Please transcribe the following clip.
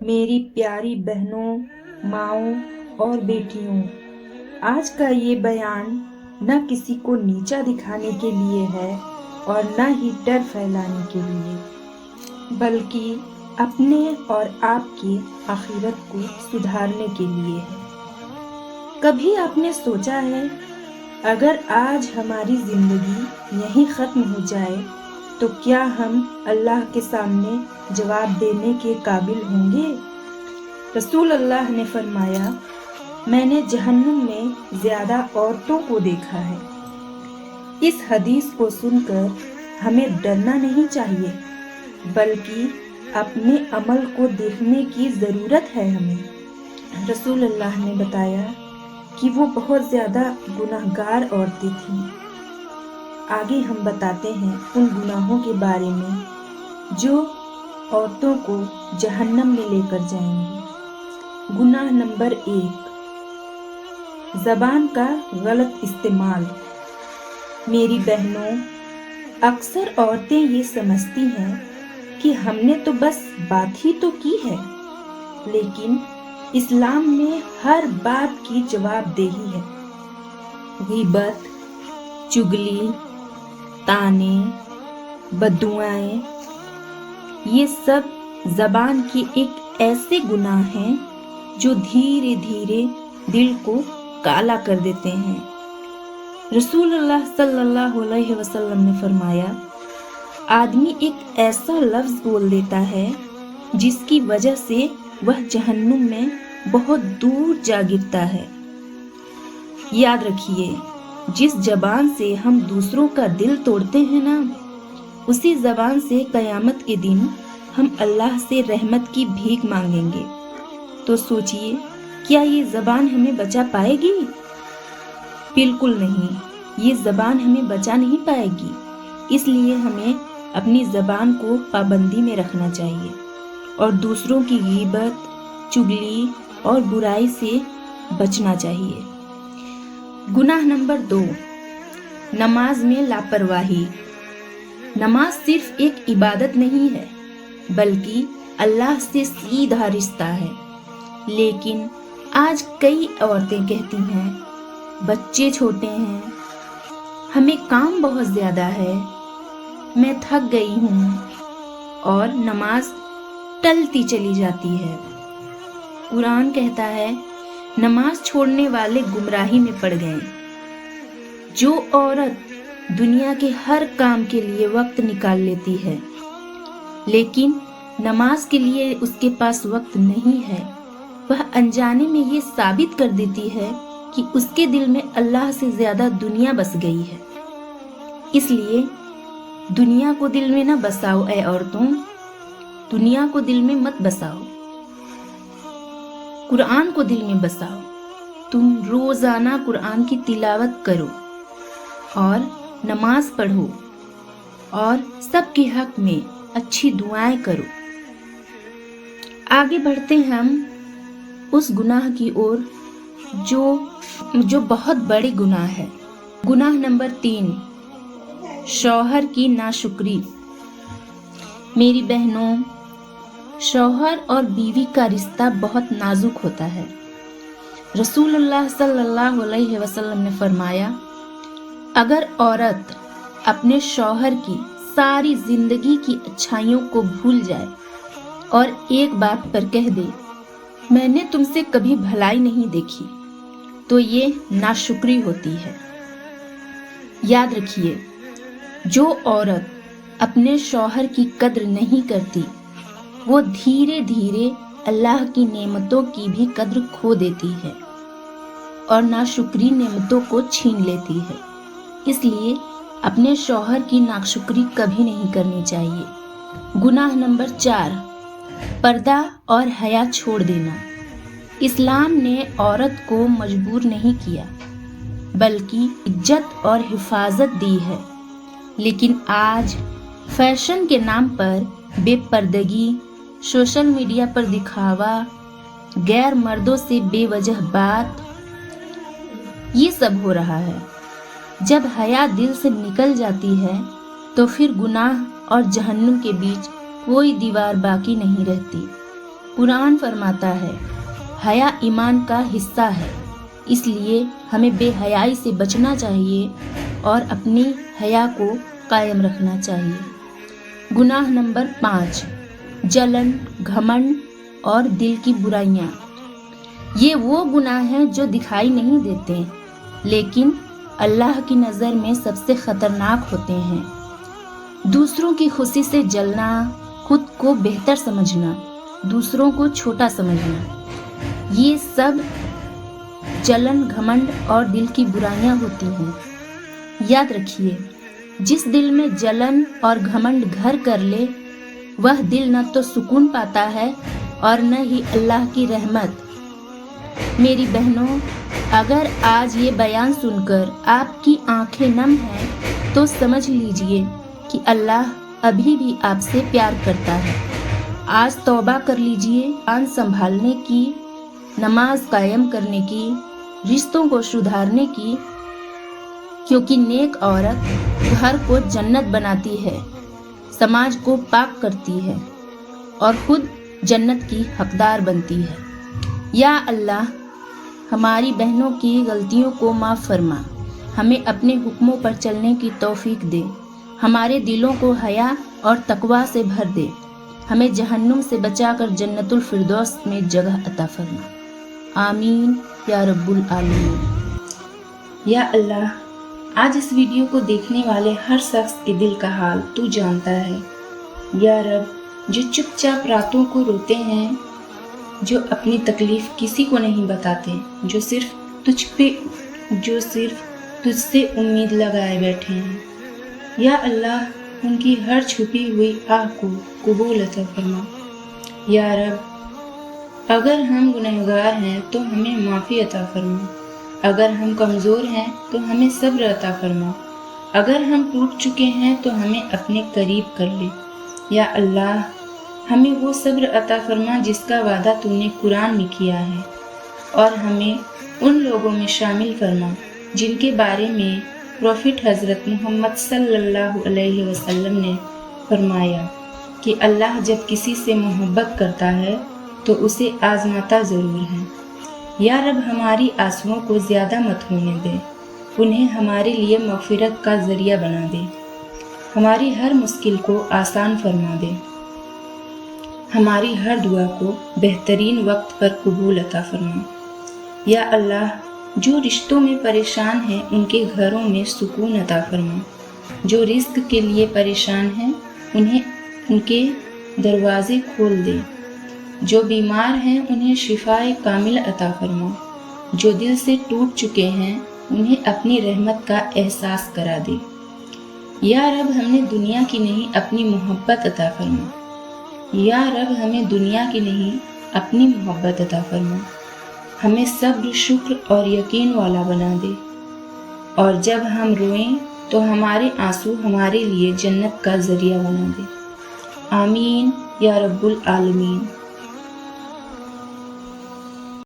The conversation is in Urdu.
میری پیاری بہنوں، ماؤں اور بیٹیوں، آج کا یہ بیان نہ کسی کو نیچا دکھانے کے لیے ہے اور نہ ہی ڈر پھیلانے کے لیے، بلکہ اپنے اور آپ کی آخرت کو سدھارنے کے لیے ہے۔ کبھی آپ نے سوچا ہے اگر آج ہماری زندگی یہیں ختم ہو جائے تو کیا ہم اللہ کے سامنے جواب دینے کے قابل ہوں گے؟ رسول اللہ نے فرمایا، میں نے جہنم میں زیادہ عورتوں کو دیکھا ہے۔ اس حدیث کو سن کر ہمیں ڈرنا نہیں چاہیے، بلکہ اپنے عمل کو دیکھنے کی ضرورت ہے ہمیں۔ رسول اللہ نے بتایا کہ وہ بہت زیادہ گناہگار عورتیں تھیں۔ آگے ہم بتاتے ہیں ان گناہوں کے بارے میں جو عورتوں کو جہنم میں لے کر جائیں گے۔ گناہ نمبر 1، زبان کا غلط استعمال۔ میری بہنوں، اکثر عورتیں یہ سمجھتی ہیں کہ ہم نے تو بس بات ہی تو کی ہے، لیکن اسلام میں ہر بات کی جواب دہی ہے۔ غیبت، چگلی، طعنے، بددعائیں، یہ سب زبان کے ایک ایسے گناہ ہیں جو دھیرے دھیرے دل کو کالا کر دیتے ہیں۔ رسول اللہ صلی اللہ علیہ وسلم نے فرمایا، آدمی ایک ایسا لفظ بول دیتا ہے جس کی وجہ سے وہ جہنم میں بہت دور جا گرتا ہے۔ یاد رکھیے، جس زبان سے ہم دوسروں کا دل توڑتے ہیں نا، اسی زبان سے قیامت کے دن ہم اللہ سے رحمت کی بھیک مانگیں گے۔ تو سوچئے، کیا یہ زبان ہمیں بچا پائے گی؟ بالکل نہیں، یہ زبان ہمیں بچا نہیں پائے گی۔ اس لیے ہمیں اپنی زبان کو پابندی میں رکھنا چاہیے اور دوسروں کی غیبت، چگلی اور برائی سے بچنا چاہیے۔ گناہ نمبر 2، نماز میں لاپرواہی۔ نماز صرف ایک عبادت نہیں ہے، بلکہ اللہ سے سیدھا رشتہ ہے۔ لیکن آج کئی عورتیں کہتی ہیں، بچے چھوٹے ہیں، ہمیں کام بہت زیادہ ہے، میں تھک گئی ہوں، اور نماز ٹلتی چلی جاتی ہے۔ قرآن کہتا ہے، نماز چھوڑنے والے گمراہی میں پڑ گئے۔ جو عورت دنیا کے ہر کام کے لیے وقت نکال لیتی ہے، لیکن نماز کے لیے اس کے پاس وقت نہیں ہے، وہ انجانے میں یہ ثابت کر دیتی ہے کہ اس کے دل میں اللہ سے زیادہ دنیا بس گئی ہے۔ اس لیے دنیا کو دل میں نہ بساؤ اے عورتوں، دنیا کو دل میں مت بساؤ، قرآن کو دل میں بساؤ۔ تم روزانہ قرآن کی تلاوت کرو اور نماز پڑھو اور سب کے حق میں اچھی دعائیں کرو۔ آگے بڑھتے ہیں ہم اس گناہ کی اور جو بہت بڑی گناہ ہے۔ گناہ نمبر 3، شوہر کی ناشکری۔ میری بہنوں، شوہر اور بیوی کا رشتہ بہت نازک ہوتا ہے۔ رسول اللہ صلی اللہ علیہ وسلم نے فرمایا، اگر عورت اپنے شوہر کی ساری زندگی کی اچھائیوں کو بھول جائے اور ایک بات پر کہہ دے، میں نے تم سے کبھی بھلائی نہیں دیکھی، تو یہ ناشکری ہوتی ہے۔ یاد رکھیے، جو عورت اپنے شوہر کی قدر نہیں کرتی، وہ دھیرے دھیرے اللہ کی نعمتوں کی بھی قدر کھو دیتی ہے اور ناشکری نعمتوں کو چھین لیتی ہے۔ اس لیے اپنے شوہر کی ناشکری کبھی نہیں کرنی چاہیے۔ گناہ نمبر 4، پردہ اور حیا چھوڑ دینا۔ اسلام نے عورت کو مجبور نہیں کیا، بلکہ عزت اور حفاظت دی ہے۔ لیکن آج فیشن کے نام پر بے پردگی، سوشل میڈیا پر دکھاوا، غیر مردوں سے بے وجہ بات، یہ سب ہو رہا ہے۔ جب حیا دل سے نکل جاتی ہے تو پھر گناہ اور جہنم کے بیچ کوئی دیوار باقی نہیں رہتی۔ قرآن فرماتا ہے حیا ایمان کا حصہ ہے، اس لیے ہمیں بے حیائی سے بچنا چاہیے اور اپنی حیا کو قائم رکھنا چاہیے۔ گناہ نمبر 5، جلن، گھمنڈ اور دل کی برائیاں۔ یہ وہ گناہ ہیں جو دکھائی نہیں دیتے لیکن اللہ کی نظر میں سب سے خطرناک ہوتے ہیں۔ دوسروں کی خوشی سے جلنا، خود کو بہتر سمجھنا، دوسروں کو چھوٹا سمجھنا، یہ سب جلن، گھمنڈ اور دل کی برائیاں ہوتی ہیں۔ یاد رکھیے، جس دل میں جلن اور گھمنڈ گھر کر لے وہ دل نہ تو سکون پاتا ہے اور نہ ہی اللہ کی رحمت۔ میری بہنوں، اگر آج یہ بیان سن کر آپ کی آنکھیں نم ہیں تو سمجھ لیجئے کہ اللہ ابھی بھی آپ سے پیار کرتا ہے۔ آج توبہ کر لیجئے، آن سنبھالنے کی، نماز قائم کرنے کی، رشتوں کو سدھارنے کی، کیونکہ نیک عورت گھر کو جنت بناتی ہے، سماج کو پاک کرتی ہے اور خود جنت کی حقدار بنتی ہے۔ یا اللہ، ہماری بہنوں کی غلطیوں کو معاف فرما، ہمیں اپنے حکموں پر چلنے کی توفیق دے، ہمارے دلوں کو حیا اور تقویٰ سے بھر دے، ہمیں جہنم سے بچا کر جنت الفردوس میں جگہ عطا فرما۔ آمین یا رب العالمین۔ یا اللہ، آج اس ویڈیو کو دیکھنے والے ہر شخص کے دل کا حال تو جانتا ہے۔ یا رب، جو چپ چاپ راتوں کو روتے ہیں، جو اپنی تکلیف کسی کو نہیں بتاتے، جو صرف تجھ سے امید لگائے بیٹھے ہیں، یا اللہ، ان کی ہر چھپی ہوئی آہ کو قبول عطا فرما۔ یا رب، اگر ہم گنہگار ہیں تو ہمیں معافی عطا فرما، اگر ہم کمزور ہیں تو ہمیں صبر عطا فرما، اگر ہم ٹوٹ چکے ہیں تو ہمیں اپنے قریب کر لے۔ یا اللہ، ہمیں وہ صبر عطا فرما جس کا وعدہ تو نے قرآن میں کیا ہے، اور ہمیں ان لوگوں میں شامل فرما جن کے بارے میں پروفٹ حضرت محمد صلی اللہ علیہ وسلم نے فرمایا کہ اللہ جب کسی سے محبت کرتا ہے تو اسے آزماتا ضرور ہے۔ یا رب، ہماری آنسوؤں کو زیادہ مت ہونے دے، انہیں ہمارے لیے مغفرت کا ذریعہ بنا دے، ہماری ہر مشکل کو آسان فرما دے، ہماری ہر دعا کو بہترین وقت پر قبول عطا فرما۔ یا اللہ، جو رشتوں میں پریشان ہیں ان کے گھروں میں سکون عطا فرما، جو رزق کے لیے پریشان ہیں انہیں ان کے دروازے کھول دے، جو بیمار ہیں انہیں شفاء کامل عطا فرما، جو دل سے ٹوٹ چکے ہیں انہیں اپنی رحمت کا احساس کرا دے۔ یا رب، ہمیں دنیا کی نہیں اپنی محبت عطا فرما۔ یا رب، ہمیں دنیا کی نہیں اپنی محبت عطا فرما، ہمیں صبر، شکر اور یقین والا بنا دے، اور جب ہم روئیں تو ہمارے آنسو ہمارے لیے جنت کا ذریعہ بنا دے۔ آمین یا رب العالمین۔